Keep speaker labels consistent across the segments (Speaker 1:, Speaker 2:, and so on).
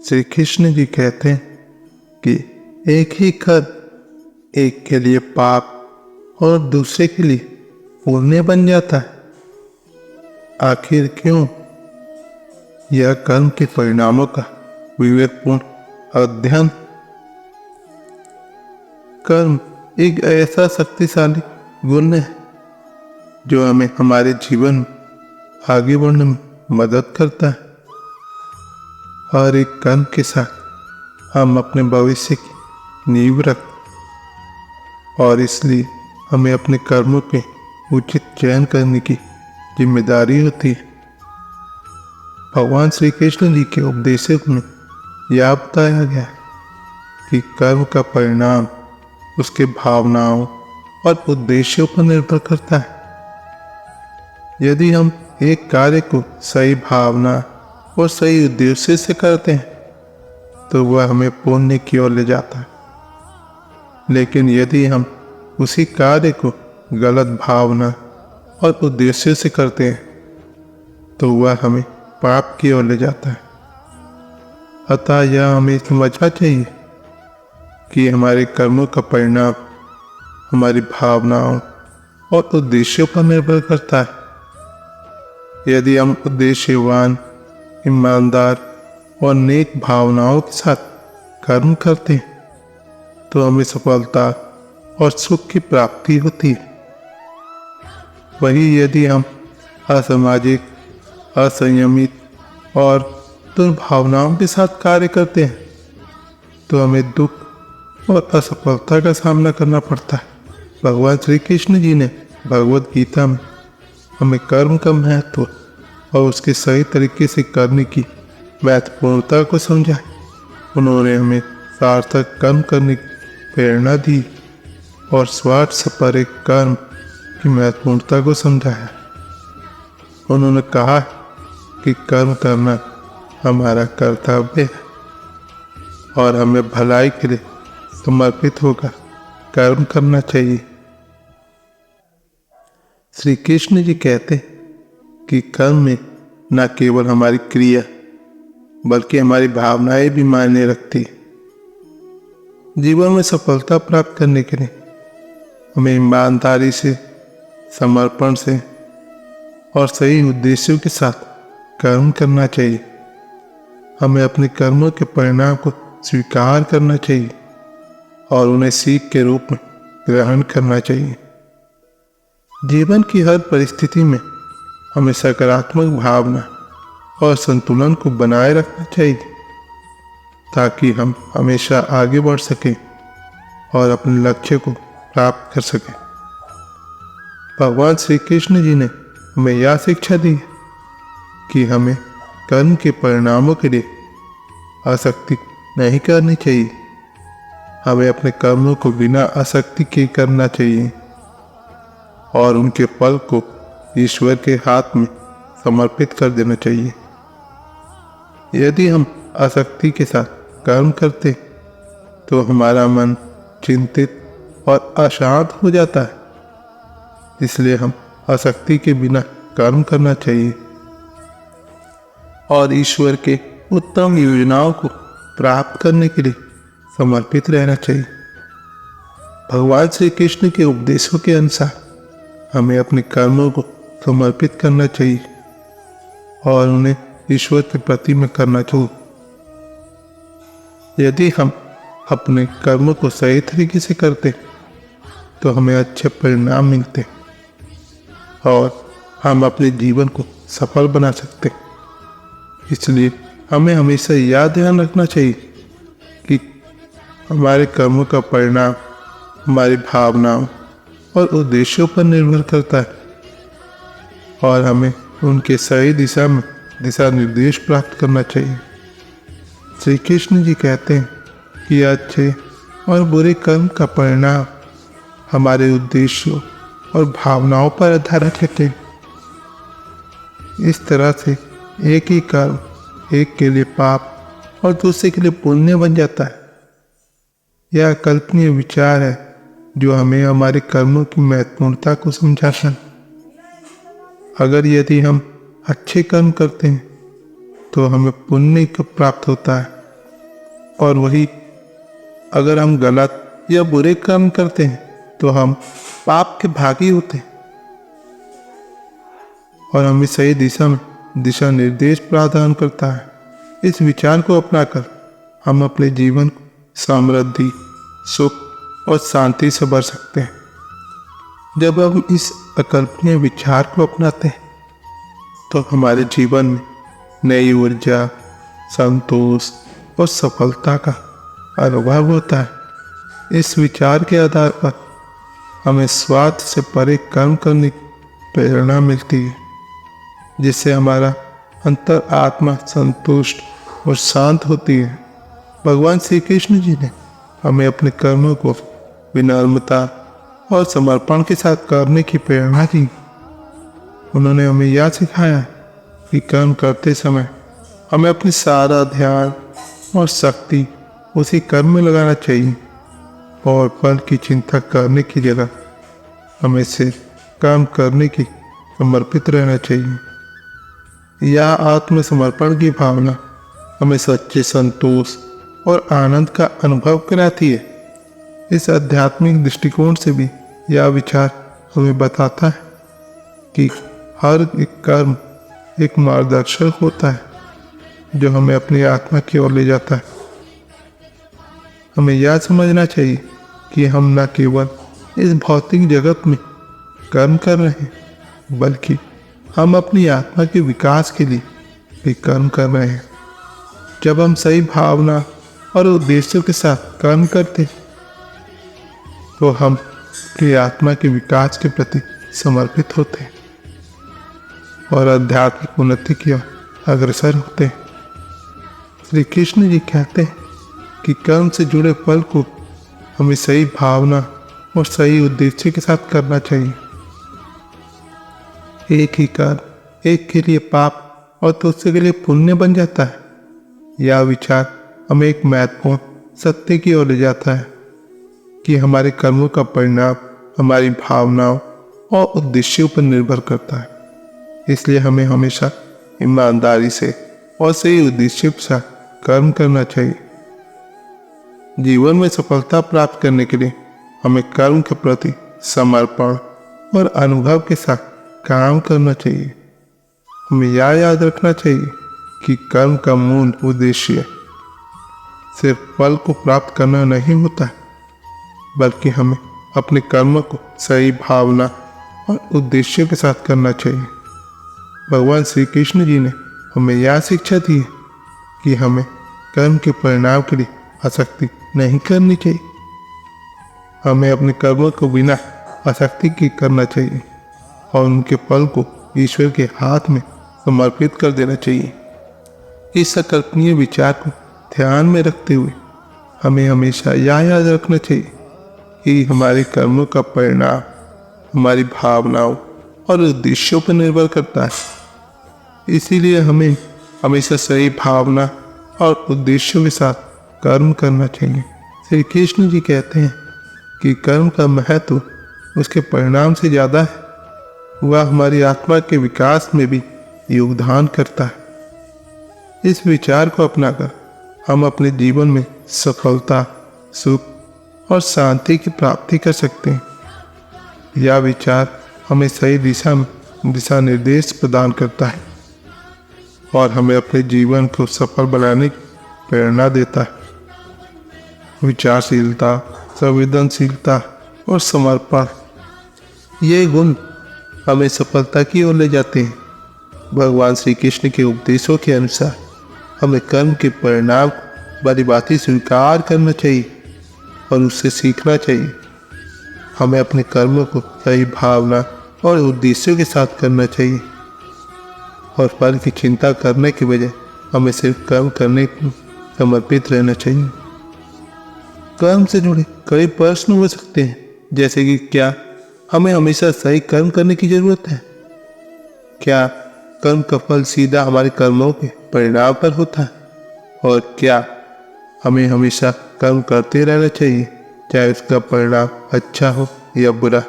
Speaker 1: श्री कृष्ण जी कहते हैं कि एक ही कर्म एक के लिए पाप और दूसरे के लिए पुण्य बन जाता है। आखिर क्यों? यह कर्म के परिणामों का विवेकपूर्ण अध्ययन। कर्म एक ऐसा शक्तिशाली गुण है जो हमें हमारे जीवन में आगे बढ़ने में मदद करता है। हर एक कर्म के साथ हम अपने भविष्य की नींव रखते और इसलिए हमें अपने कर्मों के उचित चयन करने की जिम्मेदारी होती है। भगवान श्री कृष्ण जी के उपदेशों में यह बताया गया है कि कर्म का परिणाम उसके भावनाओं और उद्देश्यों पर निर्भर करता है। यदि हम एक कार्य को सही भावना और सही उद्देश्य से करते हैं तो वह हमें पुण्य की ओर ले जाता है। लेकिन यदि हम उसी कार्य को गलत भावना और उद्देश्य से करते हैं तो वह हमें पाप की ओर ले जाता है। अतः यह हमें समझना चाहिए कि हमारे कर्मों का परिणाम हमारी भावनाओं और उद्देश्यों पर निर्भर करता है। यदि हम उद्देश्यवान, ईमानदार और नेक भावनाओं के साथ कर्म करते हैं तो हमें सफलता और सुख की प्राप्ति होती है। वहीं यदि हम असामाजिक, असंयमित और दुर्भावनाओं के साथ कार्य करते हैं तो हमें दुख और असफलता का सामना करना पड़ता है। भगवान श्री कृष्ण जी ने भगवद गीता में हमें कर्म का महत्व और उसके सही तरीके से करने की महत्वपूर्णता को समझा। उन्होंने हमें सार्थक कर्म करने की प्रेरणा दी और स्वार्थ से परे कर्म की महत्वपूर्णता को समझाया। उन्होंने कहा कि कर्म करना हमारा कर्तव्य है और हमें भलाई के लिए समर्पित होकर कर्म करना चाहिए। श्री कृष्ण जी कहते हैं कि कर्म में न केवल हमारी क्रिया बल्कि हमारी भावनाएं भी मायने रखती है। जीवन में सफलता प्राप्त करने के लिए हमें ईमानदारी से, समर्पण से और सही उद्देश्यों के साथ कर्म करना चाहिए। हमें अपने कर्मों के परिणाम को स्वीकार करना चाहिए और उन्हें सीख के रूप में ग्रहण करना चाहिए। जीवन की हर परिस्थिति में हमें सकारात्मक भावना और संतुलन को बनाए रखना चाहिए ताकि हम हमेशा आगे बढ़ सकें और अपने लक्ष्य को प्राप्त कर सकें। भगवान श्री कृष्ण जी ने हमें यह शिक्षा दी है कि हमें कर्म के परिणामों के लिए आसक्ति नहीं करनी चाहिए। हमें अपने कर्मों को बिना आसक्ति के करना चाहिए और उनके फल को ईश्वर के हाथ में समर्पित कर देना चाहिए। यदि हम आसक्ति के साथ कर्म करते तो हमारा मन चिंतित और अशांत हो जाता है। इसलिए हम आसक्ति के बिना कर्म करना चाहिए और ईश्वर के उत्तम योजनाओं को प्राप्त करने के लिए समर्पित रहना चाहिए। भगवान श्री कृष्ण के उपदेशों के अनुसार हमें अपने कर्मों को समर्पित करना चाहिए और उन्हें ईश्वर के प्रति में करना चाहिए। यदि हम अपने कर्मों को सही तरीके से करते तो हमें अच्छे परिणाम मिलते और हम अपने जीवन को सफल बना सकते। इसलिए हमें हमेशा यह ध्यान रखना चाहिए कि हमारे कर्मों का परिणाम हमारी भावनाओं और उद्देश्यों पर निर्भर करता है और हमें उनके सही दिशा में दिशा निर्देश प्राप्त करना चाहिए। श्री कृष्ण जी कहते हैं कि अच्छे और बुरे कर्म का परिणाम हमारे उद्देश्यों और भावनाओं पर आधारित रहते हैं। इस तरह से एक ही कर्म एक के लिए पाप और दूसरे के लिए पुण्य बन जाता है। यह कल्पनीय विचार है जो हमें हमारे कर्मों की महत्वपूर्णता को समझाता है। अगर यदि हम अच्छे कर्म करते हैं तो हमें पुण्य को प्राप्त होता है और वही अगर हम गलत या बुरे कर्म करते हैं तो हम पाप के भागी होते हैं और हमें सही दिशा में दिशा निर्देश प्रदान करता है। इस विचार को अपनाकर हम अपने जीवन को समृद्धि, सुख और शांति से भर सकते हैं। जब हम इस अकल्पनीय विचार को अपनाते हैं तो हमारे जीवन में नई ऊर्जा, संतोष और सफलता का अनुभव होता है। इस विचार के आधार पर हमें स्वार्थ से परे कर्म करने की प्रेरणा मिलती है, जिससे हमारा अंतर आत्मा संतुष्ट और शांत होती है। भगवान श्री कृष्ण जी ने हमें अपने कर्मों को विनम्रता और समर्पण के साथ करने की प्रेरणा दी। उन्होंने हमें यह सिखाया कि कर्म करते समय हमें अपनी सारा ध्यान और शक्ति उसी कर्म में लगाना चाहिए और फल की चिंता करने की जगह हमें सिर्फ काम करने की समर्पित रहना चाहिए। यह आत्मसमर्पण की भावना हमें सच्चे संतोष और आनंद का अनुभव कराती है। इस आध्यात्मिक दृष्टिकोण से भी यह विचार हमें बताता है कि हर एक कर्म एक मार्गदर्शक होता है जो हमें अपनी आत्मा की ओर ले जाता है। हमें यह समझना चाहिए कि हम न केवल इस भौतिक जगत में कर्म कर रहे हैं, बल्कि हम अपनी आत्मा के विकास के लिए भी कर्म कर रहे हैं। जब हम सही भावना और उद्देश्यों के साथ कर्म करते हैं तो हम अपनी आत्मा के विकास के प्रति समर्पित होते हैं और आध्यात्मिक उन्नति की ओर अग्रसर होते हैं। श्री कृष्ण जी कहते हैं कि कर्म से जुड़े फल को हमें सही भावना और सही उद्देश्य के साथ करना चाहिए। एक ही कर्म एक के लिए पाप और दूसरे के लिए पुण्य बन जाता है। यह विचार हमें एक महत्वपूर्ण सत्य की ओर ले जाता है कि हमारे कर्मों का परिणाम हमारी भावनाओं और उद्देश्यों पर निर्भर करता है। इसलिए हमें हमेशा ईमानदारी से और सही उद्देश्य के साथ कर्म करना चाहिए। जीवन में सफलता प्राप्त करने के लिए हमें कर्म के प्रति समर्पण और अनुभव के साथ काम करना चाहिए। हमें यह याद रखना चाहिए कि कर्म का मूल उद्देश्य सिर्फ फल को प्राप्त करना नहीं होता है, बल्कि हमें अपने कर्मों को सही भावना और उद्देश्यों के साथ करना चाहिए। भगवान श्री कृष्ण जी ने हमें यह शिक्षा दी है कि हमें कर्म के परिणाम के लिए आसक्ति नहीं करनी चाहिए। हमें अपने कर्मों को बिना आसक्ति के करना चाहिए और उनके फल को ईश्वर के हाथ में समर्पित कर देना चाहिए। इस अकल्पनीय विचार को ध्यान में रखते हुए हमें हमेशा यह याद रखना चाहिए कि हमारे कर्मों का परिणाम हमारी भावनाओं और उद्देश्यों पर निर्भर करता है। इसीलिए हमें हमेशा सही भावना और उद्देश्यों के साथ कर्म करना चाहिए। श्री कृष्ण जी कहते हैं कि कर्म का महत्व उसके परिणाम से ज़्यादा है। वह हमारी आत्मा के विकास में भी योगदान करता है। इस विचार को अपनाकर हम अपने जीवन में सफलता, सुख और शांति की प्राप्ति कर सकते हैं। यह विचार हमें सही दिशा में दिशा निर्देश प्रदान करता है और हमें अपने जीवन को सफल बनाने की प्रेरणा देता है। विचारशीलता, संवेदनशीलता और समर्पण, ये गुण हमें सफलता की ओर ले जाते हैं। भगवान श्री कृष्ण के उपदेशों के अनुसार हमें कर्म के परिणाम वाली बातें स्वीकार करना चाहिए और उससे सीखना चाहिए। हमें अपने कर्मों को सही भावना और उद्देश्यों के साथ करना चाहिए और फल की चिंता करने के बजाय हमें सिर्फ कर्म करने को समर्पित रहना चाहिए। कर्म से जुड़े कई प्रश्न हो सकते हैं, जैसे कि क्या हमें हमेशा सही कर्म करने की जरूरत है? क्या कर्म का फल सीधा हमारे कर्मों के परिणाम पर होता है? और क्या हमें हमेशा कर्म करते रहना चाहिए, चाहे उसका परिणाम अच्छा हो या बुरा?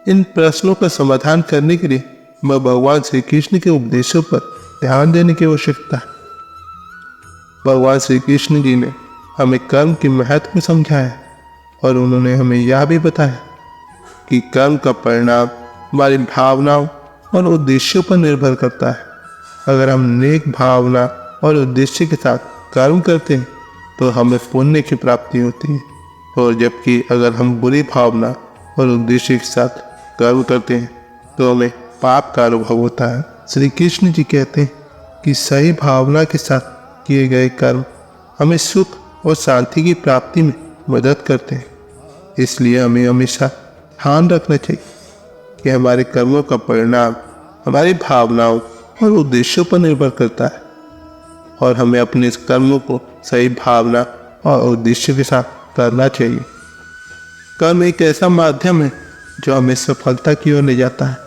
Speaker 1: इन प्रश्नों का समाधान करने के लिए मैं भगवान श्री कृष्ण के उपदेशों पर ध्यान देने की आवश्यकता है। भगवान श्री कृष्ण जी ने हमें कर्म के महत्व को समझाया और उन्होंने हमें यह भी बताया कि कर्म का परिणाम हमारी भावनाओं और उद्देश्यों पर निर्भर करता है। अगर हम नेक भावना और उद्देश्य के साथ कर्म करते हैं तो हमें पुण्य की प्राप्ति होती है, और जबकि अगर हम बुरी भावना और उद्देश्य के साथ कर्म करते हैं तो हमें पाप का अनुभव होता है। श्री कृष्ण जी कहते हैं कि सही भावना के साथ किए गए कर्म हमें सुख और शांति की प्राप्ति में मदद करते हैं। इसलिए हमें हमेशा ध्यान रखना चाहिए कि हमारे कर्मों का परिणाम हमारी भावनाओं और उद्देश्यों पर निर्भर करता है, और हमें अपने इस कर्मों को सही भावना और उद्देश्य के साथ करना चाहिए। कर्म एक ऐसा माध्यम है जो हमें सफलता की ओर ले जाता है।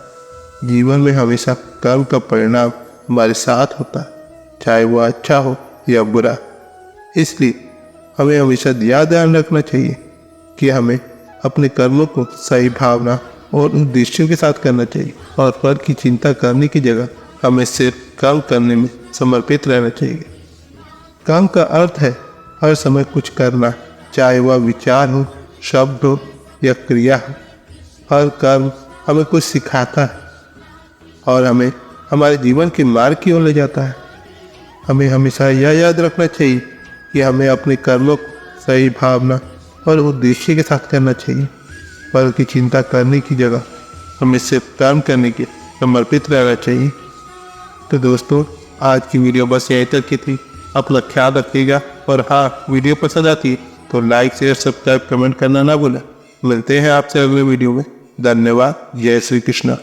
Speaker 1: जीवन में हमेशा कर्म का परिणाम हमारे साथ होता है, चाहे वो अच्छा हो या बुरा। इसलिए हमें हमेशा यह ध्यान रखना चाहिए कि हमें अपने कर्मों को सही भावना और उद्देश्यों के साथ करना चाहिए, और फल की चिंता करने की जगह हमें सिर्फ कर्म करने में समर्पित रहना चाहिए। कर्म का अर्थ है हर समय कुछ करना, चाहे वह विचार हो, शब्द हो या क्रिया हो। हर कर्म हमें कुछ सिखाता है और हमें हमारे जीवन के मार्ग की ओर ले जाता है। हमें हमेशा यह याद रखना चाहिए कि हमें अपने कर्मों को सही भावना और उद्देश्य के साथ करना चाहिए। फल की चिंता करने की जगह हमें सिर्फ कर्म करने के समर्पित रहना चाहिए। तो दोस्तों, आज की वीडियो बस यहीं तक की थी। अपना ख्याल रखिएगा, और हाँ, वीडियो पसंद आती है तो लाइक शेयर सब्सक्राइब कमेंट करना ना भूलें। मिलते हैं आपसे अगले वीडियो में। धन्यवाद। जय श्री कृष्ण।